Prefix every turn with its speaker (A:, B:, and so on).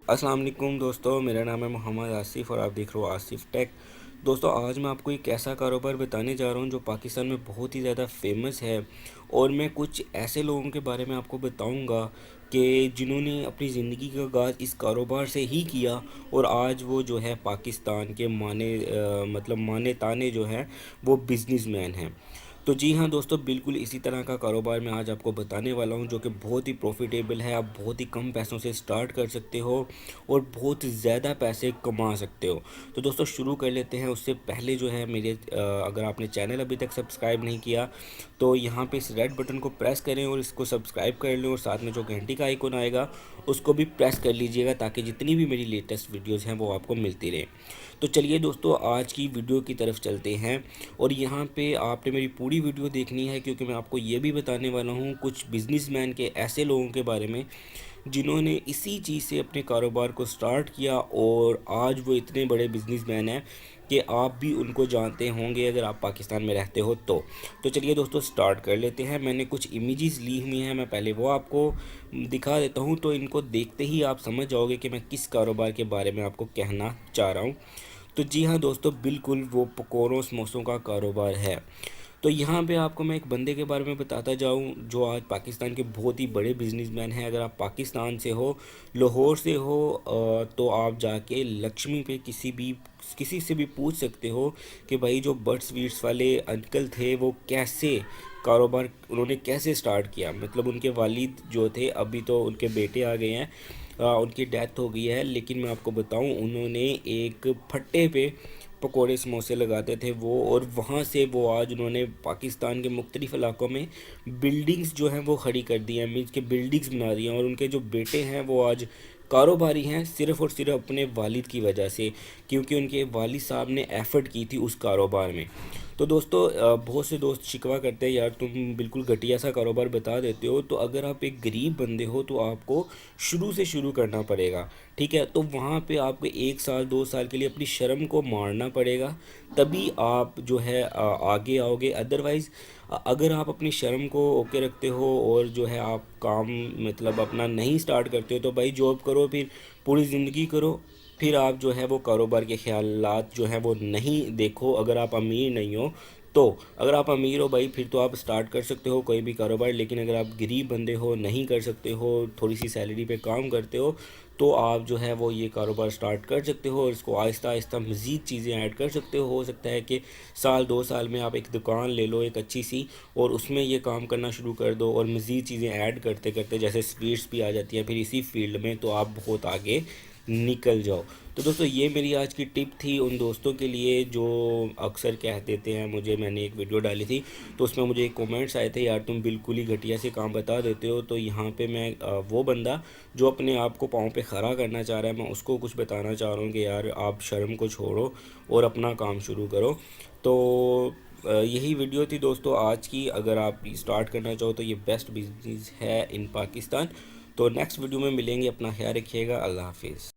A: السلام علیکم دوستو، میرا نام ہے محمد آصف اور آپ دیکھ رہے ہو آصف ٹیک۔ دوستو آج میں آپ کو ایک ایسا کاروبار بتانے جا رہا ہوں جو پاکستان میں بہت ہی زیادہ فیمس ہے، اور میں کچھ ایسے لوگوں کے بارے میں آپ کو بتاؤں گا کہ جنہوں نے اپنی زندگی کا آغاز اس کاروبار سے ہی کیا، اور آج وہ جو ہے پاکستان کے مانے تانے جو ہیں وہ بزنس مین ہیں۔ تو جی ہاں دوستو، بالکل اسی طرح کا کاروبار میں آج آپ کو بتانے والا ہوں جو کہ بہت ہی پروفیٹیبل ہے۔ آپ بہت ہی کم پیسوں سے سٹارٹ کر سکتے ہو اور بہت زیادہ پیسے کما سکتے ہو۔ تو دوستو شروع کر لیتے ہیں۔ اس سے پہلے جو ہے اگر آپ نے چینل ابھی تک سبسکرائب نہیں کیا تو یہاں پہ اس ریڈ بٹن کو پریس کریں اور اس کو سبسکرائب کر لیں، اور ساتھ میں جو گھنٹی کا آئیکن آئے گا اس کو بھی پریس کر لیجئے گا تاکہ جتنی بھی میری لیٹسٹ ویڈیوز ہیں وہ آپ کو ملتی رہیں۔ تو چلیے دوستو آج کی ویڈیو کی طرف چلتے ہیں، اور یہاں پہ آپ نے میری پوری ویڈیو دیکھنی ہے کیونکہ میں آپ کو یہ بھی بتانے والا ہوں کچھ بزنس مین کے ایسے لوگوں کے بارے میں جنہوں نے اسی چیز سے اپنے کاروبار کو سٹارٹ کیا، اور آج وہ اتنے بڑے بزنس مین ہیں کہ آپ بھی ان کو جانتے ہوں گے اگر آپ پاکستان میں رہتے ہو تو چلیے دوستو سٹارٹ کر لیتے ہیں۔ میں نے کچھ امیجز لی ہوئی ہیں، میں پہلے وہ آپ کو دکھا دیتا ہوں، تو ان کو دیکھتے ہی آپ سمجھ جاؤ گے کہ میں کس کاروبار کے بارے میں آپ کو کہنا چاہ رہا ہوں۔ تو جی ہاں دوستو، بالکل وہ پکوروں سموسوں کا کاروبار ہے۔ تو یہاں پہ آپ کو میں ایک بندے کے بارے میں بتاتا جاؤں جو آج پاکستان کے بہت ہی بڑے بزنس مین ہیں۔ اگر آپ پاکستان سے ہو، لاہور سے ہو، تو آپ جا کے لکشمی پہ کسی سے بھی پوچھ سکتے ہو کہ بھائی جو بٹ سویٹس والے انکل تھے وہ کیسے کاروبار انہوں نے کیسے سٹارٹ کیا۔ مطلب ان کے والد جو تھے، ابھی تو ان کے بیٹے آ گئے ہیں، ان کی ڈیتھ ہو گئی ہے، لیکن میں آپ کو بتاؤں انہوں نے ایک پھٹے پہ پکوڑے سموسے لگاتے تھے وہ، اور وہاں سے وہ آج انہوں نے پاکستان کے مختلف علاقوں میں بلڈنگز جو ہیں وہ کھڑی کر دی ہیں، مینس کہ بلڈنگز بنا دی ہیں، اور ان کے جو بیٹے ہیں وہ آج کاروباری ہیں صرف اور صرف اپنے والد کی وجہ سے، کیونکہ ان کے والد صاحب نے ایفرٹ کی تھی اس کاروبار میں۔ تو دوستو بہت سے دوست شکوہ کرتے ہیں یار تم بالکل گھٹیا سا کاروبار بتا دیتے ہو، تو اگر آپ ایک غریب بندے ہو تو آپ کو شروع سے شروع کرنا پڑے گا، ٹھیک ہے؟ تو وہاں پہ آپ کو 1 سال 2 سال کے لیے اپنی شرم کو مارنا پڑے گا، تبھی آپ جو ہے آگے آؤ گے۔ ادروائز اگر آپ اپنی شرم کو اوکے رکھتے ہو اور جو ہے آپ کام مطلب اپنا نہیں سٹارٹ کرتے ہو، تو بھائی جاب کرو، پھر پوری زندگی کرو، پھر آپ جو ہے وہ کاروبار کے خیالات جو ہیں وہ نہیں دیکھو۔ اگر آپ امیر نہیں ہو تو، اگر آپ امیر ہو بھائی پھر تو آپ سٹارٹ کر سکتے ہو کوئی بھی کاروبار، لیکن اگر آپ غریب بندے ہو، نہیں کر سکتے ہو، تھوڑی سی سیلری پہ کام کرتے ہو، تو آپ جو ہے وہ یہ کاروبار سٹارٹ کر سکتے ہو، اور اس کو آہستہ آہستہ مزید چیزیں ایڈ کر سکتے ہو سکتا ہے کہ 1 2 سال میں آپ ایک دکان لے لو ایک اچھی سی، اور اس میں یہ کام کرنا شروع کر دو، اور مزید چیزیں ایڈ کرتے کرتے جیسے سویٹس بھی آ جاتی ہیں پھر اسی فیلڈ میں، تو آپ بہت آگے نکل جاؤ۔ تو دوستو یہ میری آج کی ٹپ تھی ان دوستوں کے لیے جو اکثر کہہ دیتے ہیں مجھے، میں نے ایک ویڈیو ڈالی تھی تو اس میں مجھے ایک کومنٹس آئے تھے یار تم بالکل ہی گھٹیا سے کام بتا دیتے ہو، تو یہاں پہ میں وہ بندہ جو اپنے آپ کو پاؤں پہ کھڑا کرنا چاہ رہا ہے، میں اس کو کچھ بتانا چاہ رہا ہوں کہ یار آپ شرم کو چھوڑو اور اپنا کام شروع کرو۔ تو یہی ویڈیو تھی دوستو آج کی۔ اگر آپ سٹارٹ کرنا چاہو تو یہ بیسٹ بزنس ہے ان پاکستان۔ تو نیکسٹ ویڈیو میں ملیں گے، اپنا خیال رکھیے گا، اللہ حافظ۔